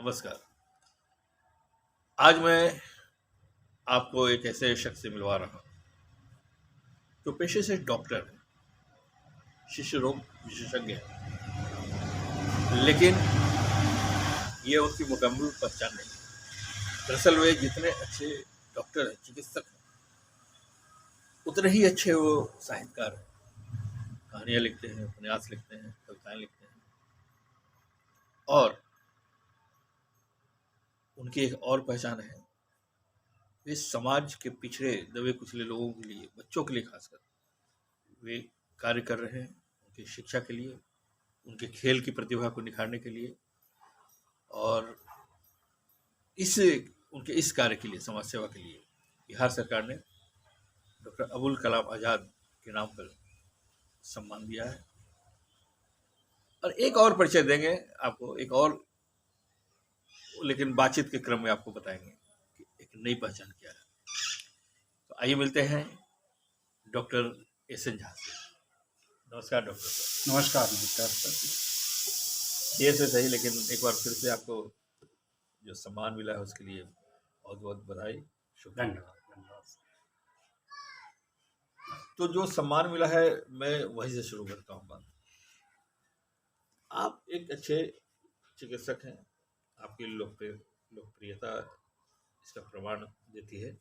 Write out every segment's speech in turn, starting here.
नमस्कार। आज मैं आपको एक ऐसे शख्स से मिलवा रहा हूँ जो पेशे से डॉक्टर है, शिशु रोग विशेषज्ञ है, लेकिन ये उसकी मुकम्मल पहचान नहीं है। दरअसल वे जितने अच्छे डॉक्टर हैं, चिकित्सक हैं, उतने ही अच्छे वो साहित्यकार हैं। कहानियाँ लिखते हैं, उपन्यास लिखते हैं, कविताएं लिखते हैं और उनकी एक और पहचान है, वे समाज के पिछड़े दबे कुचले लोगों के लिए, बच्चों के लिए खासकर वे कार्य कर रहे हैं, उनकी शिक्षा के लिए, उनके खेल की प्रतिभा को निखारने के लिए और इस उनके इस कार्य के लिए, समाज सेवा के लिए बिहार सरकार ने डॉक्टर अबुल कलाम आज़ाद के नाम पर सम्मान दिया है। और एक और परिचय देंगे आपको, एक और, लेकिन बातचीत के क्रम में आपको बताएंगे कि एक नई पहचान क्या है। तो आइए मिलते हैं डॉक्टर एस एन झा से। नमस्कार डॉक्टर साहब। नमस्कार नमस्कार सर। देर से सही, लेकिन एक बार फिर से आपको जो सम्मान मिला है उसके लिए बहुत बहुत बधाई, शुक्रिया। धन्यवाद धन्यवाद। तो जो सम्मान मिला है, मैं वहीं से शुरू करता हूँ बात। आप एक अच्छे चिकित्सक हैं, आपकी लोकप्रियता इसका प्रमाण देती है।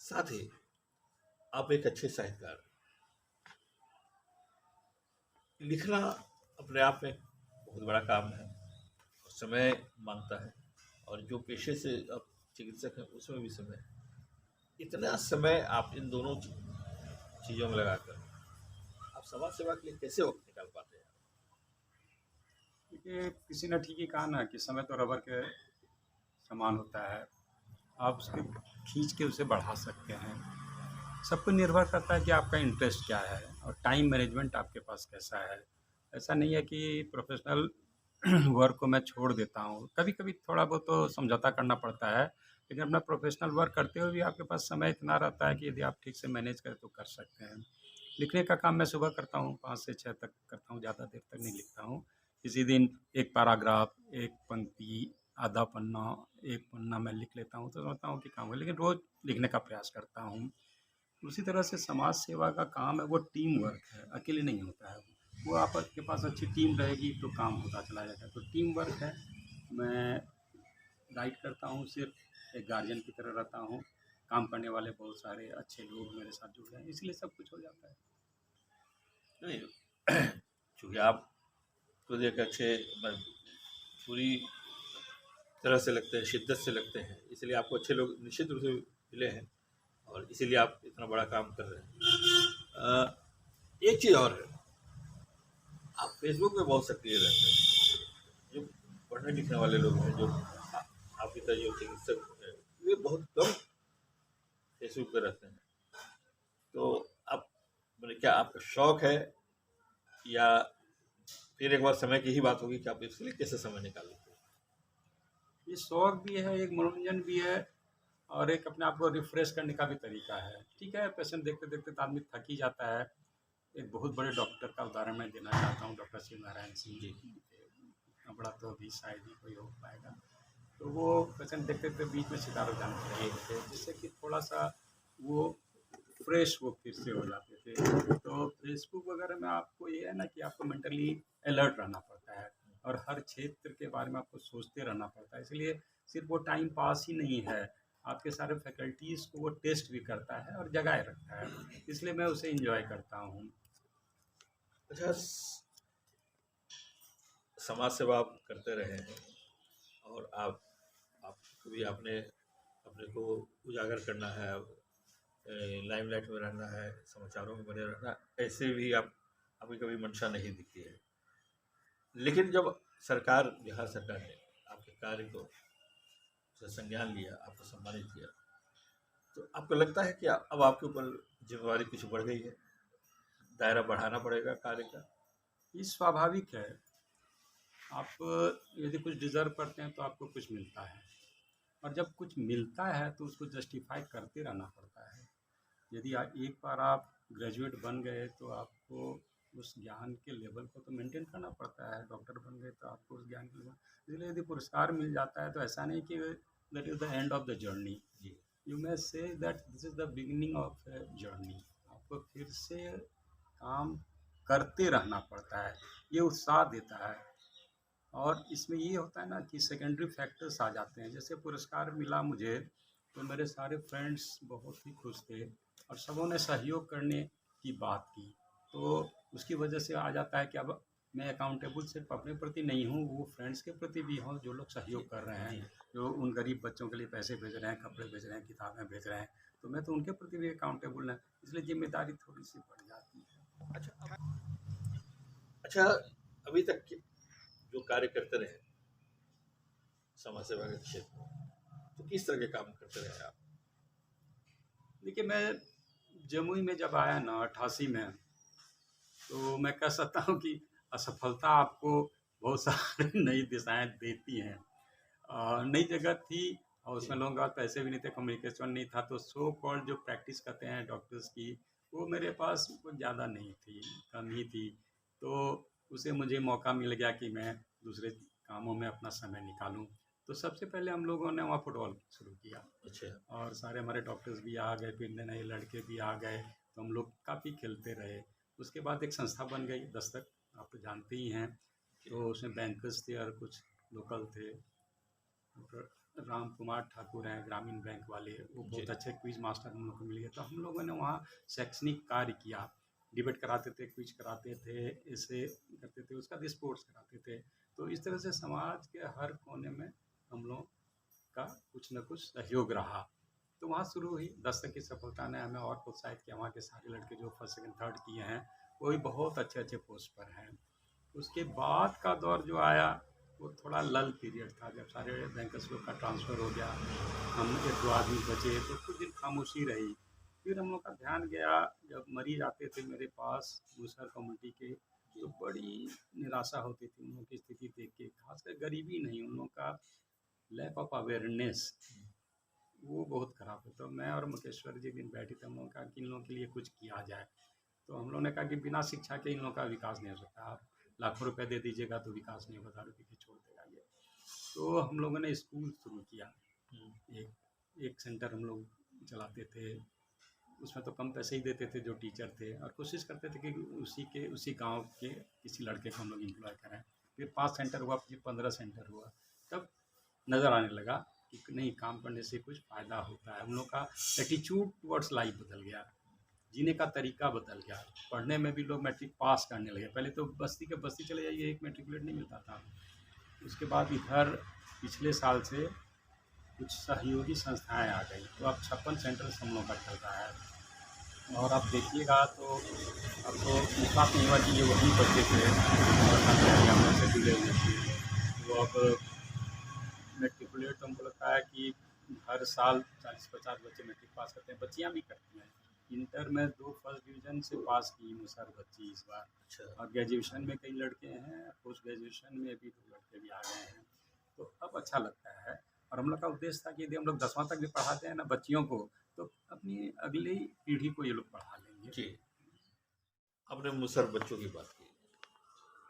साथ ही आप एक अच्छे साहित्यकार हैं। लिखना अपने आप में बहुत बड़ा काम है और समय मांगता है, और जो पेशे से आप चिकित्सक हैं उसमें भी समय है। इतना समय आप इन दोनों चीज़ों में लगाकर आप समाज सेवा के लिए कैसे वक्त निकाल पाते हैं? देखिए, किसी ने ठीक ही कहा ना कि समय तो रबर के समान होता है। आप उसके खींच के उसे बढ़ा सकते हैं। सब कुछ निर्भर करता है कि आपका इंटरेस्ट क्या है और टाइम मैनेजमेंट आपके पास कैसा है। ऐसा नहीं है कि प्रोफेशनल वर्क को मैं छोड़ देता हूँ। कभी कभी थोड़ा बहुत तो समझौता करना पड़ता है, लेकिन अपना प्रोफेशनल वर्क करते हुए भी आपके पास समय इतना रहता है कि यदि आप ठीक से मैनेज करें तो कर सकते हैं। लिखने का काम मैं सुबह करता हूँ, 5 से 6 तक करता हूँ, ज़्यादा देर तक नहीं लिखता हूँ। किसी दिन एक पैराग्राफ, एक पंक्ति, आधा पन्ना, एक पन्ना मैं लिख लेता हूँ तो समझता हूँ कि काम है, लेकिन रोज़ लिखने का प्रयास करता हूँ। उसी तरह से समाज सेवा का काम है, वो टीम वर्क है, अकेले नहीं होता है। वो आपके पास अच्छी टीम रहेगी तो काम होता चला जाएगा। तो टीम वर्क है। मैं गाइड करता हूँ, सिर्फ एक गार्जियन की तरह रहता हूँ। काम करने वाले बहुत सारे अच्छे लोग मेरे साथ जुड़ गए हैं, इसलिए सब कुछ हो जाता है। नहीं, चूँकि आप खुद एक अच्छे पूरी तरह से लगते हैं, शिद्दत से लगते हैं, इसलिए आपको अच्छे लोग निश्चित रूप से मिले हैं और इसीलिए आप इतना बड़ा काम कर रहे हैं। एक चीज़ और है, आप फेसबुक पे बहुत सक्रिय रहते हैं। जो पढ़ने लिखने वाले लोग हैं, जो आपकी तरह जो चिकित्सक हैं, वे बहुत कम फेसबुक पे रहते हैं। तो आप, मैंने, क्या आपका शौक है या फिर एक बार समय की ही बात होगी कि आप इसके लिए कैसे समय निकाल लेते हैं? ये शौक भी है, एक मनोरंजन भी है और एक अपने आप को रिफ्रेश करने का भी तरीका है। ठीक है, पेशेंट देखते देखते तो आदमी थक ही जाता है। एक बहुत बड़े डॉक्टर का उदाहरण मैं देना चाहता हूँ, डॉक्टर शिव नारायण सिंह जी। इतना बड़ा तो अभी शायद ही कोई हो पाएगा। तो वो पेशेंट देखते देखते बीच में शिकार हो जाने लगे थे, जिससे कि थोड़ा सा वो फ्रेश वो फिर से हो जाते थे। तो फेसबुक वगैरह में आपको ये है ना कि आपको मेंटली अलर्ट रहना पड़ता है और हर क्षेत्र के बारे में आपको सोचते रहना पड़ता है। इसलिए सिर्फ वो टाइम पास ही नहीं है, आपके सारे फैकल्टीज़ को वो टेस्ट भी करता है और जगाए रखता है। इसलिए मैं उसे इंजॉय करता हूँ। अच्छा, समाज सेवा आप करते रहे हैं और आप कभी आपने अपने को उजागर करना है, लाइमलाइट में रहना है, समाचारों में बने रहना, ऐसे भी आप आपकी कभी मंशा नहीं दिखी है। लेकिन जब सरकार, बिहार सरकार ने आपके कार्य को से संज्ञान लिया, आपको सम्मानित किया, तो आपको लगता है कि अब आपके ऊपर जिम्मेवारी कुछ बढ़ गई है, दायरा बढ़ाना पड़ेगा कार्य का? ये स्वाभाविक है। आप यदि कुछ डिज़र्व करते हैं तो आपको कुछ मिलता है, और जब कुछ मिलता है तो उसको जस्टिफाई करते रहना पड़ता है। यदि एक बार आप ग्रेजुएट बन गए तो आपको उस ज्ञान के लेवल को तो मेंटेन करना पड़ता है। डॉक्टर बन गए तो आपको उस ज्ञान के लेवल, इसलिए यदि पुरस्कार मिल जाता है तो ऐसा नहीं कि that is the end of the journey. जी। You may say that this is the beginning of a journey. आपको फिर से काम करते रहना पड़ता है, ये उत्साह देता है। और इसमें ये होता है ना कि सेकेंडरी फैक्टर्स आ जाते हैं। जैसे पुरस्कार मिला मुझे, तो मेरे सारे फ्रेंड्स बहुत ही खुश थे और सबों ने सहयोग करने की बात की। तो उसकी वजह से आ जाता है कि अब मैं अकाउंटेबल सिर्फ अपने प्रति नहीं हूँ, वो फ्रेंड्स के प्रति भी हूँ जो लोग जी। सहयोग कर रहे जी। हैं, जो उन गरीब बच्चों के लिए पैसे भेज रहे हैं, कपड़े भेज रहे हैं, किताबें भेज रहे हैं। तो मैं तो उनके प्रति भी अकाउंटेबल है, इसलिए जिम्मेदारी थोड़ी सी बढ़ जाती है। अच्छा, अच्छा, अभी तक के जो कार्य करते रहे समाज सेवा के क्षेत्र में, तो किस तरह के काम करते रहे आप? देखिए, मैं जमुई में जब आया ना 88 में, तो मैं कह सकता हूँ कि असफलता आपको बहुत सारी नई दिशाएं देती हैं। नई जगह थी और जी। उसमें लोगों के पास पैसे भी नहीं थे, कम्युनिकेशन नहीं था, तो सो कॉल्ड जो प्रैक्टिस करते हैं डॉक्टर्स की, वो मेरे पास कुछ ज़्यादा नहीं थी, कम ही थी। तो उसे मुझे मौका मिल गया कि मैं दूसरे कामों में अपना समय निकालूं। तो सबसे पहले हम लोगों ने वहाँ फुटबॉल शुरू किया अच्छा। और सारे हमारे डॉक्टर्स भी आ गए, फिर नए नए लड़के भी आ गए, तो हम लोग काफ़ी खेलते रहे। उसके बाद एक संस्था बन गई दस्तक, आप तो जानते ही हैं। जी। तो उसमें बैंकर्स थे और कुछ लोकल थे। डॉक्टर राम कुमार ठाकुर हैं ग्रामीण बैंक वाले, वो जी। बहुत अच्छे क्विज मास्टर हम लोग को मिल गए। तो हम लोगों ने वहाँ शैक्षणिक कार्य किया, डिबेट कराते थे, क्विज कराते थे, ऐसे करते थे, उसका भी स्पोर्ट्स कराते थे। तो इस तरह से समाज के हर कोने में हम लोग का कुछ न कुछ सहयोग रहा। तो वहाँ शुरू हुई। दस्तक की सफलता ने हमें और प्रोत्साहित किया। वहाँ के सारे लड़के जो फर्स्ट सेकंड थर्ड किए हैं, वो भी बहुत अच्छे अच्छे पोस्ट पर हैं। उसके बाद का दौर जो आया, वो थोड़ा लल पीरियड था, जब सारे बैंकर्स लोग का ट्रांसफ़र हो गया, हम एक दो आदमी बचे, तो कुछ दिन खामोशी रही। फिर हम लोग का ध्यान गया, जब मरीज आते थे मेरे पास दूसरा कम्युनिटी के, तो बड़ी निराशा होती थी उन लोगों की स्थिति देख के। खासकर गरीबी नहीं, उन लोगों का लैक ऑफ अवेयरनेस वो बहुत ख़राब है। तो मैं और मुकेश्वर जी दिन बैठे थे, हम लोगों ने कहा कि इन लोगों के लिए कुछ किया जाए। तो हम लोगों ने कहा कि बिना शिक्षा के इन लोगों का विकास नहीं हो सकता। आप लाखों रुपए दे दीजिएगा तो विकास नहीं होगा, दारू पी के छोड़ देगा ये। तो हम लोगों ने स्कूल शुरू किया। एक एक सेंटर हम लोग चलाते थे, उसमें तो कम पैसे ही देते थे जो टीचर थे, और कोशिश करते थे कि उसी गांव के किसी लड़के को हम लोग एम्प्लॉय कराएं। फिर 5 सेंटर हुआ, फिर 15 सेंटर हुआ। तब नज़र आने लगा कि नहीं, काम करने से कुछ फ़ायदा होता है। हम लोग का एटीट्यूड टुवर्ड्स लाइफ बदल गया, जीने का तरीका बदल गया। पढ़ने में भी लोग मैट्रिक पास करने लगे। पहले तो बस्ती के बस्ती चले जाइए, एक मैट्रिकुलेट नहीं मिलता था। उसके बाद इधर पिछले साल से कुछ सहयोगी संस्थाएं आ गई, तो अब 56 सेंटर हम लोग का चल रहा है। और आप देखिएगा तो अब तो विश्वास नहीं हुआ कि ये वही बच्चे थे और हमसे जुड़े हुए थे। वो अब मैट्रिकुलेट, तो हमको लगता है कि हर साल 40-50 बच्चे मैट्रिक पास करते हैं, बच्चियाँ भी करती हैं। इंटर में 2 फर्स्ट डिवीज़न से पास की मुसहर बच्ची इस बार। अच्छा। और ग्रेजुएशन में कई लड़के हैं, पोस्ट ग्रेजुएशन में भी 2 लड़के भी आ गए हैं। तो अब अच्छा लगता है। और हम लोग का उद्देश्य था कि यदि हम लोग 10वां तक भी पढ़ाते हैं ना बच्चियों को, तो अपनी अगली पीढ़ी को ये लोग पढ़ा लेंगे। जी। आपने मुसहर बच्चों की बात की,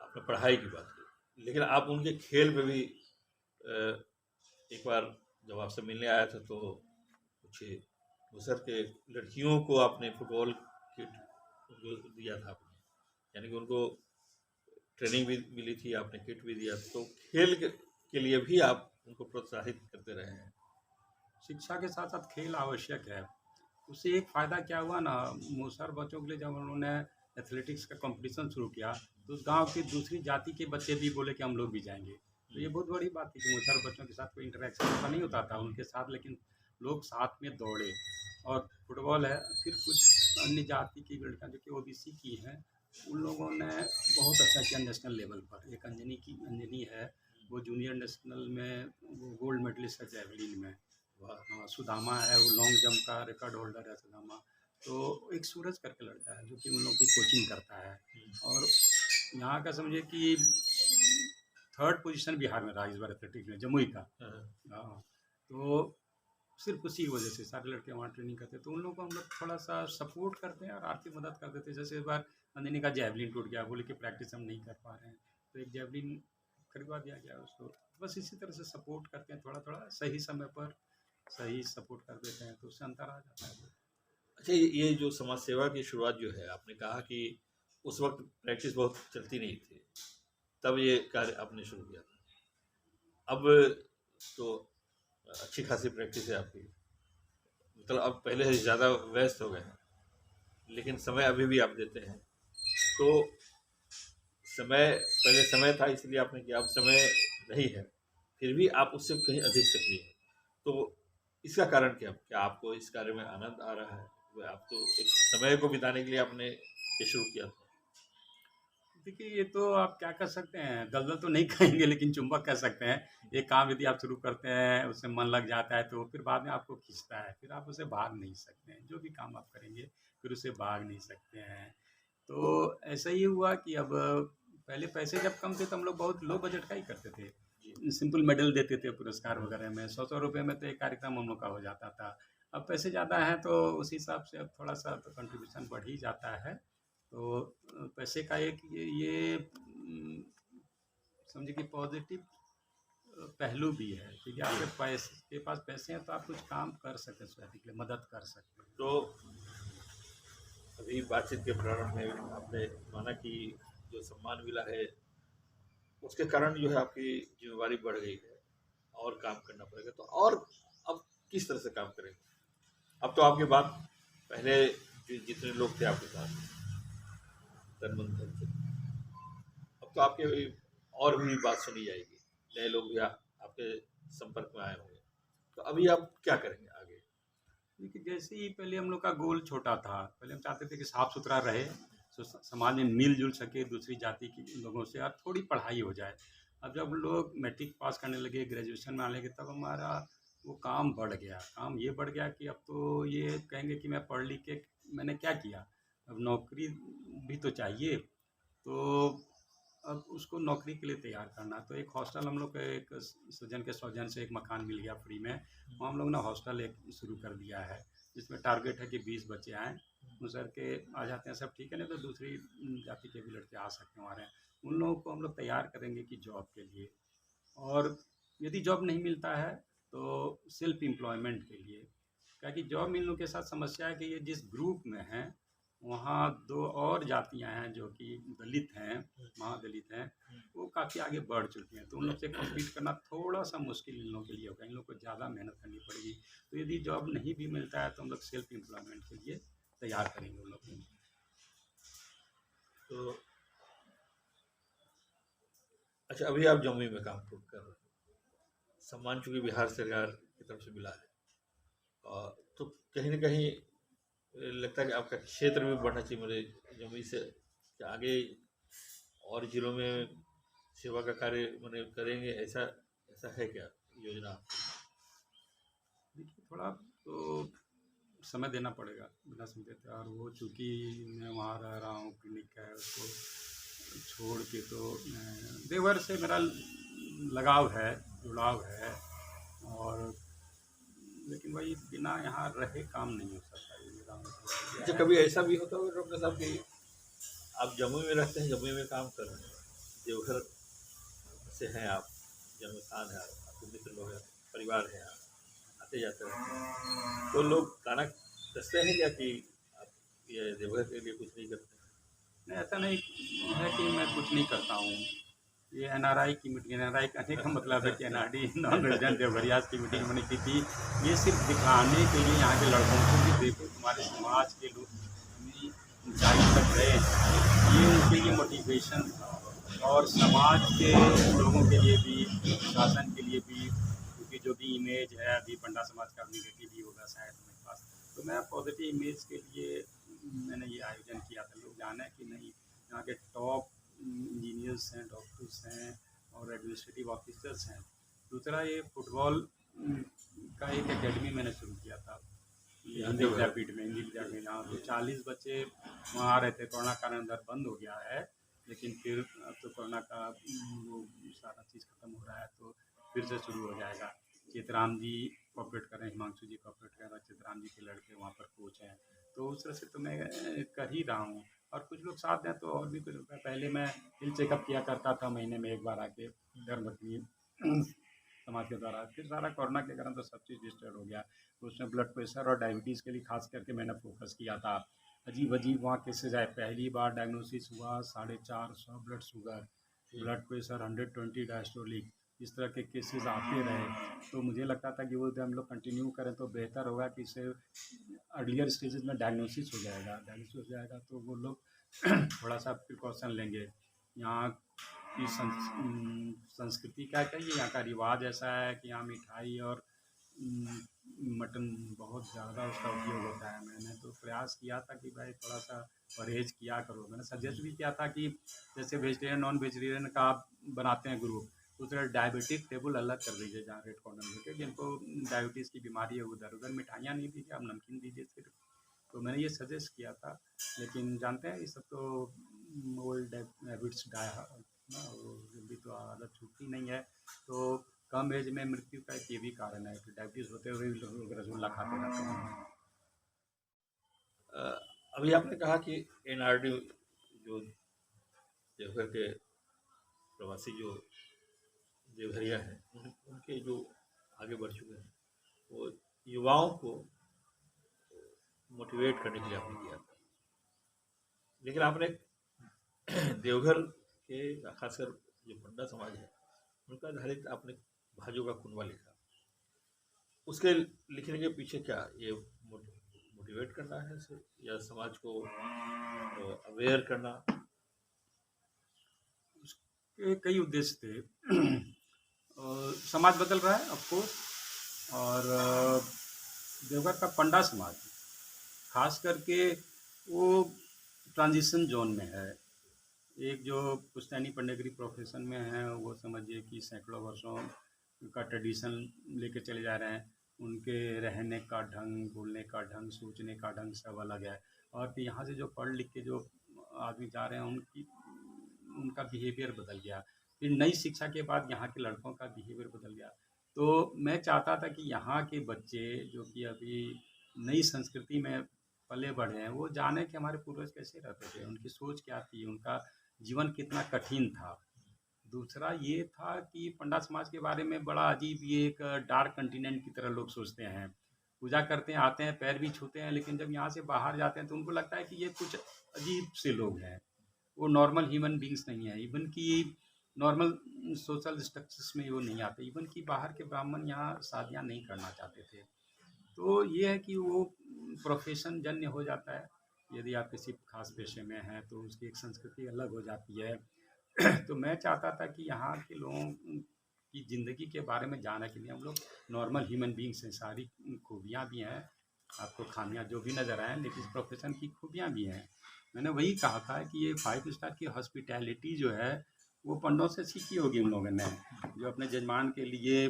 आपने पढ़ाई की बात की, लेकिन आप उनके खेल पे भी एक बार जब आपसे मिलने आया था तो कुछ मुसहर के लड़कियों को आपने फुटबॉल किट उनको दिया था आपने, यानी कि उनको ट्रेनिंग भी मिली थी, आपने किट भी दिया, तो खेल के लिए भी आप उनको प्रोत्साहित करते रहे हैं। शिक्षा के साथ साथ खेल आवश्यक है। उससे एक फ़ायदा क्या हुआ ना, मुसहर बच्चों के लिए जब उन्होंने एथलेटिक्स का कंपटीशन शुरू किया, तो उस गांव की दूसरी जाति के बच्चे भी बोले कि हम लोग भी जाएंगे। तो ये बहुत बड़ी बात थी कि मुसहर बच्चों के साथ कोई इंटरेक्शन ऐसा नहीं होता था उनके साथ, लेकिन लोग साथ में दौड़े। और फुटबॉल है, फिर कुछ अन्य जाति की लड़कियाँ जो कि ओबीसी की हैं, उन लोगों ने बहुत अच्छा किया नेशनल लेवल पर। एक अंजनी है, वो जूनियर नेशनल में वो गोल्ड मेडलिस्ट है जेवलिन में। हाँ, सुदामा है, वो लॉन्ग जंप का रिकॉर्ड होल्डर है सुदामा। तो एक सूरज करके लड़का है जो कि उन लोग की कोचिंग करता है, और यहाँ का समझिए कि 3rd पोजीशन बिहार में रहा इस बार एथलेटिक्स में, जमुई का। हाँ, तो सिर्फ उसी की वजह से सारे लड़के वहाँ ट्रेनिंग करते हैं। तो उन लोगों को हम लोग थोड़ा सा सपोर्ट करते हैं और आर्थिक मदद कर देते हैं। जैसे इस बार नंदिनी का जैवलिन टूट गया, बोले कि प्रैक्टिस हम नहीं कर पा रहे हैं, तो एक जैवलिन खरीदवा दिया गया उसको। बस इसी तरह से सपोर्ट करते हैं, थोड़ा थोड़ा सही समय पर सही सपोर्ट कर देते हैं, तो उससे अंतर आ जाता है। अच्छा, ये जो समाज सेवा की शुरुआत जो है, आपने कहा कि उस वक्त प्रैक्टिस बहुत चलती नहीं थी, तब ये कार्य आपने शुरू किया था। अब तो अच्छी खासी प्रैक्टिस है आपकी, मतलब अब पहले से ज़्यादा व्यस्त हो गए हैं, लेकिन समय अभी भी आप देते हैं। तो समय, पहले समय था इसलिए आपने किया, अब समय नहीं है, फिर भी आप उससे कहीं अधिक सक्रिय हैं। तो इसका कारण क्या? क्या आपको इस कार्य में आनंद आ रहा है? आप तो एक समय को बिताने के लिए आपने ये शुरू किया था। देखिए, ये तो आप क्या कर सकते हैं, दलदल तो नहीं कहेंगे लेकिन चुंबक कह सकते हैं। एक काम यदि आप शुरू करते हैं, उसमें मन लग जाता है, तो फिर बाद में आपको खींचता है, फिर आप उसे भाग नहीं सकते हैं। जो भी काम आप करेंगे, फिर उसे भाग नहीं सकते हैं। तो ऐसा ही हुआ कि अब पहले पैसे जब कम थे, तो हम लोग बहुत लो बजट का ही करते थे। जी। सिंपल मेडल देते थे पुरस्कार वगैरह में, 100-100 रुपए में तो एक कार्यक्रम हम लोग का हो जाता था। अब पैसे ज़्यादा हैं, तो उस हिसाब से अब थोड़ा-सा तो कंट्रीब्यूशन बढ़ ही जाता है। तो पैसे का एक ये समझिए कि पॉजिटिव पहलू भी है, क्योंकि आपके पैसे के पास पैसे हैं, तो आप कुछ काम कर सकते हैं, सोसाइटी के लिए मदद कर सकते हैं। तो अभी बातचीत के प्रारंभ में आपने माना कि जो सम्मान मिला है, उसके कारण जो है आपकी जिम्मेवारी बढ़ गई है और काम करना पड़ेगा। तो और अब किस तरह से काम करेंगे? अब तो आपके बात पहले जितने लोग थे आपके साथ तन मन धन से, अब तो आपके और भी बात सुनी जाएगी, नए लोग भी आपके संपर्क में आए होंगे। तो अभी आप क्या करेंगे आगे? देखिए, जैसे ही पहले हम लोग का गोल छोटा था, पहले हम चाहते थे कि साफ सुथरा रहे, समाज में मिल जुल सके दूसरी जाति के लोगों से, और थोड़ी पढ़ाई हो जाए। अब जब लोग मैट्रिक पास करने लगे, ग्रेजुएशन में आने लगे, तब हमारा वो काम बढ़ गया। काम ये बढ़ गया कि अब तो ये कहेंगे कि मैं पढ़ लिख के मैंने क्या किया, अब नौकरी भी तो चाहिए। तो अब उसको नौकरी के लिए तैयार करना, तो एक हॉस्टल हम लोग का एक सज्जन के सौजन्य से एक मकान मिल गया फ्री में, वहाँ हम लोग ने हॉस्टल एक शुरू कर दिया है, जिसमें टारगेट है कि 20 बच्चे आएँ। मुसहर के आ जाते हैं सब, ठीक है, नहीं तो दूसरी जाति के भी लड़के आ सकते हैं हमारे यहाँ। उन लोगों को हम लोग तैयार करेंगे कि जॉब के लिए, और यदि जॉब नहीं मिलता है तो सेल्फ एम्प्लॉयमेंट के लिए। क्या कि जॉब मिलने के साथ समस्या है कि ये जिस ग्रुप में हैं, वहाँ 2 और जातियाँ हैं जो कि दलित हैं, महादलित हैं, वो काफ़ी आगे बढ़ चुकी हैं। तो उन लोग से कम्पीट करना थोड़ा-सा मुश्किल इन लोगों के लिए होगा, इन लोग को ज़्यादा मेहनत करनी पड़ेगी। तो यदि जॉब नहीं भी मिलता है, तो हम लोग सेल्फ एम्प्लॉयमेंट के लिए तैयार करेंगे उन लोग को। तो अच्छा, अभी आप जमुई में काम कर रहे हैं, सम्मान चूंकि बिहार सरकार की तरफ से मिला है, तो कहीं ना कहीं लगता है कि आपका क्षेत्र में बढ़ना चाहिए, मेरे जमुई से कि आगे और जिलों में सेवा का कार्य मैंने करेंगे, ऐसा ऐसा है क्या योजना? देखिए, थोड़ा तो समय देना पड़ेगा बिना समय देते, और वो चूँकि मैं वहाँ रह रहा हूँ, क्लिनिक है, उसको छोड़ के तो मैं देवर से मेरा लगाव है, जुड़ाव है, और लेकिन वही बिना यहाँ रहे काम नहीं हो सकता, ये मेरा मतलब अच्छा, है। कभी ऐसा भी होता होगा डॉक्टर साहब कि आप जमुई में रहते हैं, जमुई में काम कर रहे हैं, देवघर से हैं आप, जन्म स्थान है, आपके मित्र लोग हैं, परिवार है, आप आते जाते रहते हैं, तो लोग ताना कसते हैं क्या कि आप ये देवघर के लिए कुछ नहीं करते? नहीं, ऐसा नहीं है कि मैं कुछ नहीं करता हूँ। ये एनआरआई की मीटिंग, एनआरआई कहने का मतलब है कि एनआरडी नॉन रेजिडेंट देवघरियाज की मीटिंग मैंने की थी। ये सिर्फ दिखाने के लिए यहाँ के लड़कों को कि देखो तुम्हारे समाज के लोग कितनी ऊंचाई तक गए हैं। ये उनके लिए मोटिवेशन था, और समाज के लोगों के लिए भी, शासन के लिए भी, क्योंकि जो भी इमेज है अभी बंडा समाज का निगेटिव ही होगा शायद मेरे पास। तो मैं पॉजिटिव इमेज के लिए मैंने ये आयोजन किया था। लोग जाने कि नहीं, यहाँ के टॉप इंजीनियर्स हैं, डॉक्टर्स हैं, और एडमिनिस्ट्रेटिव ऑफिसर्स हैं। दूसरा, ये फुटबॉल का एक एकेडमी मैंने शुरू किया था हिंदी विद्यापीठ में, हिंदी विद्यापीठ में। जहाँ तो 40 बच्चे वहाँ आ रहे थे, कोरोना कारण अंदर बंद हो गया है, लेकिन फिर अब तो कोरोना का वो सारा चीज़ ख़त्म हो रहा है, तो फिर से शुरू हो जाएगा। चेतराम जी कोऑपरेट कर रहे हैं, हिमांशु जी कोऑपरेट कर रहे हैं, चित्रांश जी के लड़के वहाँ पर कोच हैं। तो उस तरह से तो मैं कर ही रहा हूँ, और कुछ लोग साथ दें तो और भी कुछ होता है। पहले मैं हेल्थ चेकअप किया करता था महीने में एक बार आके, धर्मपत्नी समाज के द्वारा। फिर सारा कोरोना के कारण तो सब चीज़ डिस्टर्ब हो गया। तो उसमें ब्लड प्रेशर और डायबिटीज़ के लिए खास करके मैंने फोकस किया था। अजीब अजीब वहाँ केसेज आए। पहली बार डायग्नोसिस हुआ 450 blood sugar, blood pressure 120 diastolic, इस तरह के केसेस आते रहे। तो मुझे लगता था कि वो यदि हम लोग कंटिन्यू करें तो बेहतर होगा, कि इससे अर्लियर स्टेजेस में डायग्नोसिस हो जाएगा तो वो लोग थोड़ा सा प्रिकॉशन लेंगे। यहाँ की संस्कृति क्या कहिए, यहाँ का रिवाज ऐसा है कि यहाँ मिठाई और मटन बहुत ज़्यादा उसका उपयोग होता है। मैंने तो प्रयास किया था कि भाई थोड़ा सा परहेज़ किया करो। मैंने सजेस्ट भी किया था कि जैसे वेजिटेरियन नॉन वेजिटेरियन का आप बनाते हैं ग्रुप, तो उस तरह डायबिटिक टेबल अलग कर दीजिए, जहाँ रेड कॉर्नर में के जिनको डायबिटीज़ की बीमारी है उधर उधर मिठाइयाँ नहीं दीजिए, आप नमकीन दीजिए सिर्फ। तो मैंने ये सजेस्ट किया था, लेकिन जानते हैं ये सब तो ओल्ड हैबिट्स ना, वो जल्दी तो आदत छूटती नहीं है। तो कम एज में मृत्यु का एक ये भी कारण है कि डायबिटीज़ होते हुए भी लोग रसगुल्ला खाते रहते हैं। अ, अभी आपने कहा कि एनआरडी जो देवघर के प्रवासी जो देवघरिया हैं, उनके जो आगे बढ़ चुके हैं, वो युवाओं को मोटिवेट करने के लिए आपने किया था। लेकिन आपने देवघर के खासकर जो पंडा समाज है उनका आधारित आपने भाजों का कुनबा लिखा। उसके लिखने के पीछे क्या ये मोटिवेट करना है सिर्फ, या समाज को अवेयर करना? उसके कई उद्देश्य थे। समाज बदल रहा है ऑफकोर्स, और देवघर का पंडा समाज खास करके वो ट्रांजिशन जोन में है। एक जो पुश्तैनी पंडितगिरी प्रोफेशन में है, वो समझिए कि सैकड़ों वर्षों का ट्रेडिशन लेके चले जा रहे हैं। उनके रहने का ढंग, बोलने का ढंग, सोचने का ढंग सब अलग है। और फिर यहाँ से जो पढ़ लिख के जो आदमी जा रहे हैं उनका बिहेवियर बदल गया। फिर नई शिक्षा के बाद यहाँ के लड़कों का बिहेवियर बदल गया। तो मैं चाहता था कि यहाँ के बच्चे जो कि अभी नई संस्कृति में पले बढ़े हैं, वो जाने कि हमारे पूर्वज कैसे रहते थे, उनकी सोच क्या थी, उनका जीवन कितना कठिन था। दूसरा ये था कि पंडा समाज के बारे में बड़ा अजीब, ये एक डार्क कंटिनेंट की तरह लोग सोचते हैं। पूजा करते हैं, आते हैं, पैर भी छूते हैं, लेकिन जब यहाँ से बाहर जाते हैं तो उनको लगता है कि ये कुछ अजीब से लोग हैं, वो नॉर्मल ह्यूमन बींग्स नहीं है। इवन कि नॉर्मल सोशल स्ट्रक्चर्स में वो नहीं आते। इवन कि बाहर के ब्राह्मण यहाँ शादियाँ नहीं करना चाहते थे। तो ये है कि वो प्रोफेशन जन्य हो जाता है। यदि आप किसी खास पेशे में हैं तो उसकी एक संस्कृति अलग हो जाती है। तो मैं चाहता था कि यहाँ के लोगों की ज़िंदगी के बारे में जानने के लिए, हम लोग नॉर्मल ह्यूमन बींग्स हैं, सारी खूबियाँ भी हैं, आपको खामियाँ जो भी नज़र आएँ, लेकिन इस प्रोफेशन की खूबियाँ भी हैं। मैंने वही कहा था कि ये 5 स्टार की हॉस्पिटैलिटी जो है वो पंडों से सीखी होगी उन लोगों ने, जो अपने जजमान के लिए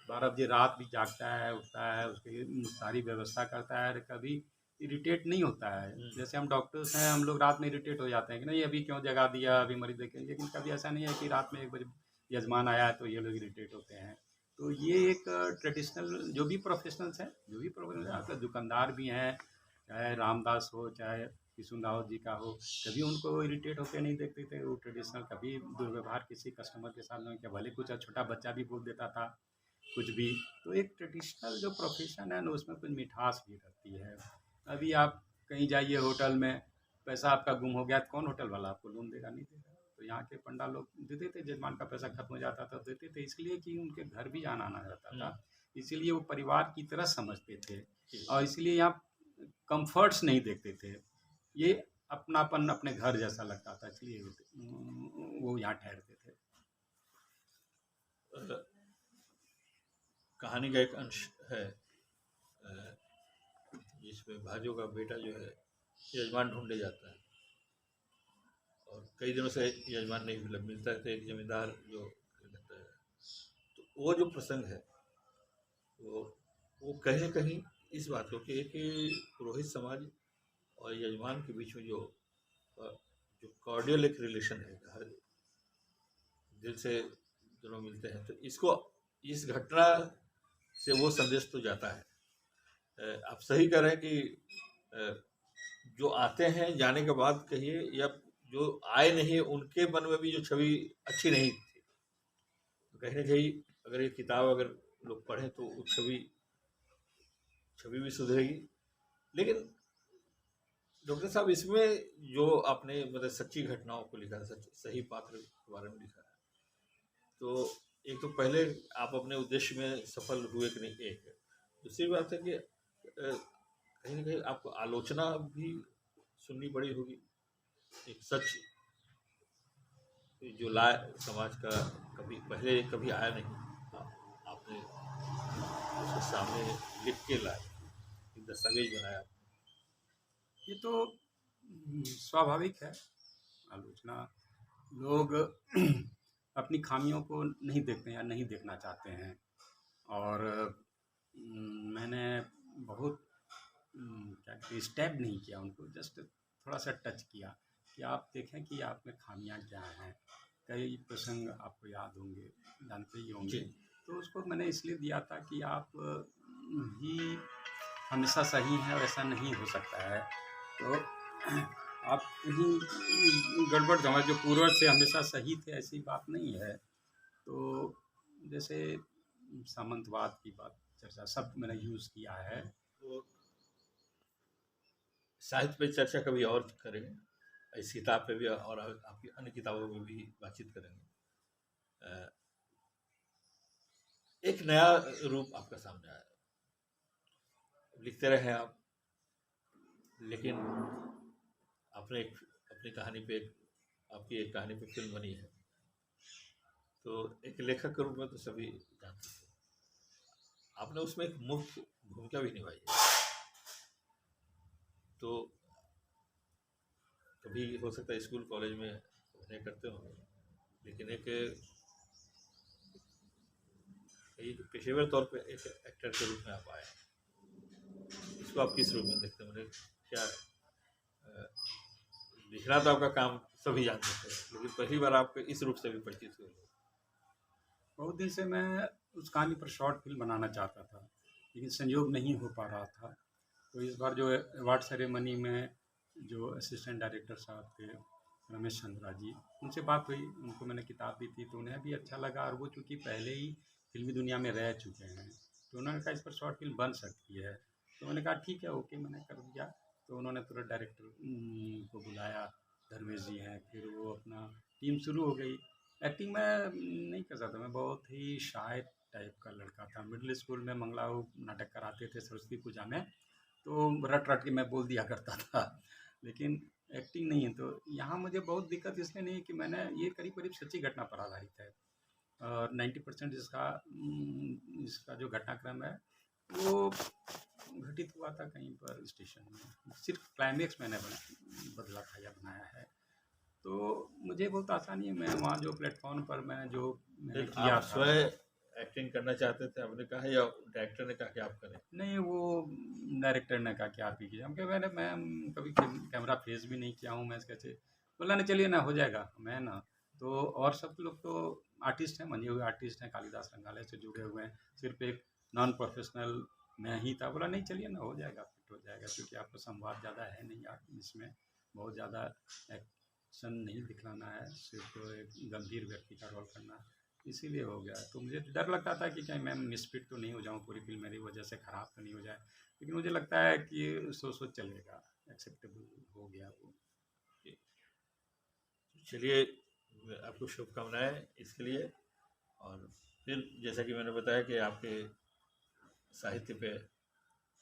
12 बजे रात भी जागता है, उठता है, उसकी सारी व्यवस्था करता है, कभी इरिटेट नहीं होता है। जैसे हम डॉक्टर्स हैं, हम लोग रात में इरिटेट हो जाते हैं कि नहीं अभी क्यों जगा दिया, अभी मरीज देखेंगे, लेकिन कभी ऐसा नहीं है कि रात में 1 बजे यजमान आया है तो ये लोग इरिटेट होते हैं। तो ये एक ट्रेडिशनल जो भी प्रोफेशनल्स हैं, जो भी प्रोफेशनल आपका दुकानदार भी हैं, चाहे रामदास हो, चाहे किशुनदास जी का हो, कभी उनको इरिटेट होते नहीं देखते थे। वो ट्रेडिशनल कभी दुर्व्यवहार किसी कस्टमर के साथ नहीं किया, भले कुछ छोटा बच्चा भी बोल देता था कुछ भी। तो एक ट्रेडिशनल जो प्रोफेशन है ना, उसमें कुछ मिठास भी रहती है। अभी आप कहीं जाइए होटल में, पैसा आपका गुम हो गया तो कौन होटल वाला आपको लोन देगा? नहीं देगा। तो यहाँ के पंडा लोग देते थे, जजमान का पैसा खत्म हो जाता था देते थे, इसलिए कि उनके घर भी जाना आना रहता था, इसीलिए वो परिवार की तरह समझते थे, और इसलिए यहाँ कंफर्ट्स नहीं देखते थे। ये अपनापन अपने घर जैसा लगता था, इसलिए वो यहाँ ठहरते थे। कहानी का एक अंश है जिसमें भाजो का बेटा जो है यजमान ढूंढे जाता है, और कई दिनों से यजमान नहीं मिलता है, तो एक जमींदार जो रहता है, तो वो जो प्रसंग है वो कहीं कहीं इस बात को कि पुरोहित समाज और यजमान के बीच में जो कॉर्डियल एक रिलेशन है, हर दिल से दोनों मिलते हैं, तो इसको इस घटना से वो संदेश तो जाता है। आप सही कह रहे हैं कि जो आते हैं जाने के बाद कहिए, या जो आए नहीं उनके मन में भी जो छवि अच्छी नहीं थी, तो कहीं ना कहीं अगर ये किताब अगर लोग पढ़ें तो वो छवि भी सुधरेगी। लेकिन डॉक्टर साहब, इसमें जो आपने मतलब सच्ची घटनाओं को लिखा है, सही पात्र के बारे में लिखा है, तो एक तो पहले आप अपने उद्देश्य में सफल हुए कि नहीं, एक है। दूसरी बात है कि कहीं ना कहीं आपको आलोचना भी सुननी पड़ी होगी। एक सच जो लाए समाज का, कभी पहले कभी आया नहीं, आपने उसके सामने लिख के लाए, एक दस्तावेज बनाया। ये तो स्वाभाविक है आलोचना। लोग अपनी खामियों को नहीं देखते हैं या नहीं देखना चाहते हैं। और मैंने बहुत क्या कहते स्टेप नहीं किया उनको, जस्ट थोड़ा सा टच किया कि आप देखें कि आप में खामियां क्या हैं। कई प्रसंग आपको याद होंगे, जानते ही होंगे। जी। तो उसको मैंने इसलिए दिया था कि आप ही हमेशा सही हैं और ऐसा नहीं हो सकता है। तो आप कहीं गड़बड़ समझ, जो पूर्वज से हमेशा सही थे ऐसी बात नहीं है। तो जैसे सामंतवाद की बात चर्चा शब्द मैंने यूज़ किया है। तो साहित्य पे चर्चा कभी और करेंगे, इस किताब पे भी और आपकी अन्य किताबों में भी बातचीत करेंगे। एक नया रूप आपका सामने आया, लिखते रहे आप, लेकिन आपने अपनी कहानी पे आपकी एक कहानी पे फिल्म बनी है, तो एक लेखक के रूप में तो सभी जानते थे, आपने उसमें एक मुख्य भूमिका भी निभाई है। तो कभी हो सकता है स्कूल कॉलेज में अभिनय करते हो, लेकिन एक पेशेवर तौर पे एक एक्टर के रूप में आप आए, इसको आप किस रूप में देखते हैं? मतलब क्या लिखना तो आपका काम सभी जानते थे, लेकिन पहली बार आपको इस रूप से भी परिचित हुए। बहुत दिन से मैं उस कहानी पर शॉर्ट फिल्म बनाना चाहता था, लेकिन संयोग नहीं हो पा रहा था। तो इस बार जो अवार्ड सेरेमनी में जो असिस्टेंट डायरेक्टर साहब थे, रमेश चंद्रा जी, उनसे बात हुई, उनको मैंने किताब दी थी, तो उन्हें भी अच्छा लगा। और वो चूँकि पहले ही फिल्मी दुनिया में रह चुके हैं, तो उन्होंने कहा इस पर शॉर्ट फिल्म बन सकती है। तो मैंने कहा ठीक है, ओके, मैंने कर दिया। तो उन्होंने तुरंत डायरेक्टर को बुलाया, धर्मेश जी हैं, फिर वो अपना टीम शुरू हो गई। एक्टिंग मैं नहीं कर सकता, मैं बहुत ही शाय टाइप का लड़का था। मिडिल स्कूल में मंगलाऊ नाटक कराते थे सरस्वती पूजा में, तो रट रट के मैं बोल दिया करता था, लेकिन एक्टिंग नहीं है। तो यहाँ मुझे बहुत दिक्कत इसलिए नहीं कि मैंने ये करीब करीब सच्ची घटना पर आधारित है, और 90% इसका जो घटनाक्रम है वो घटित हुआ था कहीं पर स्टेशन में। सिर्फ क्लाइमेक्स मैंने बदला था या बनाया है। तो मुझे बहुत आसानी है, मैं वहाँ जो प्लेटफॉर्म पर मैं जो मैंने किया आप था। स्वयं एक्टिंग करना चाहते थे, आपने कहा, या डायरेक्टर ने कहा कि आप करें? नहीं, वो डायरेक्टर ने कहा कि आप ही कीजिए। हम कहे मैं कभी कैमरा फेस भी नहीं किया हूँ, मैं कैसे। बोला नहीं, चलिए ना, हो जाएगा। मैं ना तो और सब लोग तो आर्टिस्ट हैं, बने हुए आर्टिस्ट हैं, कालिदास रंगालय से जुड़े हुए हैं, सिर्फ एक नॉन प्रोफेशनल मैं ही था। बोला नहीं, चलिए ना, हो जाएगा, फिट हो जाएगा, क्योंकि आपको संवाद ज़्यादा है नहीं इसमें, बहुत ज़्यादा एक्शन नहीं दिखलाना है, सिर्फ एक गंभीर व्यक्ति का रोल करना है, इसीलिए हो गया। तो मुझे डर लगता था कि कहीं मैं मिसफिट तो नहीं हो जाऊँ, पूरी फिल्म मेरी वजह से ख़राब तो नहीं हो जाए। लेकिन मुझे लगता है कि सो चलेगा, एक्सेप्टेबल हो गया वो। चलिए, आपको शुभकामनाएं इसके लिए। और फिर जैसा कि मैंने बताया कि आपके साहित्य पे,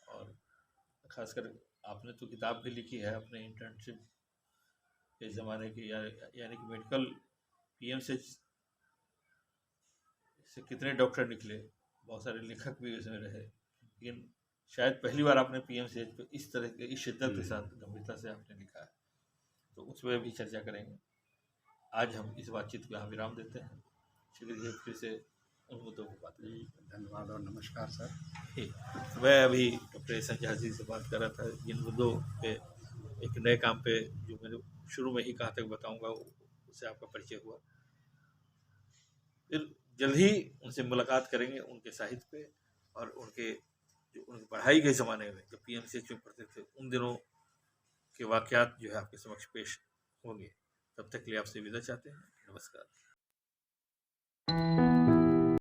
और खासकर आपने तो किताब भी लिखी है अपने इंटर्नशिप के ज़माने की, यानी कि मेडिकल पीएम से कितने डॉक्टर निकले, बहुत सारे लेखक भी उसमें रहे, लेकिन शायद पहली बार आपने पीएमसीएच पे इस तरह के, इस शिद्दत के साथ, गंभीरता से आपने लिखा है, तो उस पर भी चर्चा करेंगे। आज हम इस बातचीत को यहाँ विराम देते हैं। शीघ्र ही फिर से उन मुद्दों पर बात करेंगे। धन्यवाद और नमस्कार सर। मैं अभी डॉक्टर संजय जी से बात कर रहा था जिन मुद्दों पे, एक नए काम पे जो मैंने शुरू में ही कहा था बताऊंगा, उससे आपका परिचय हुआ। फिर जल्द ही उनसे मुलाकात करेंगे उनके साहित्य पे, और उनके जो उनकी पढ़ाई के ज़माने में जब पीएमसीएच में पढ़ते थे उन दिनों के वाक़यात जो है आपके समक्ष पेश होंगे। तब तक के लिए आपसे विदा चाहते हैं। नमस्कार।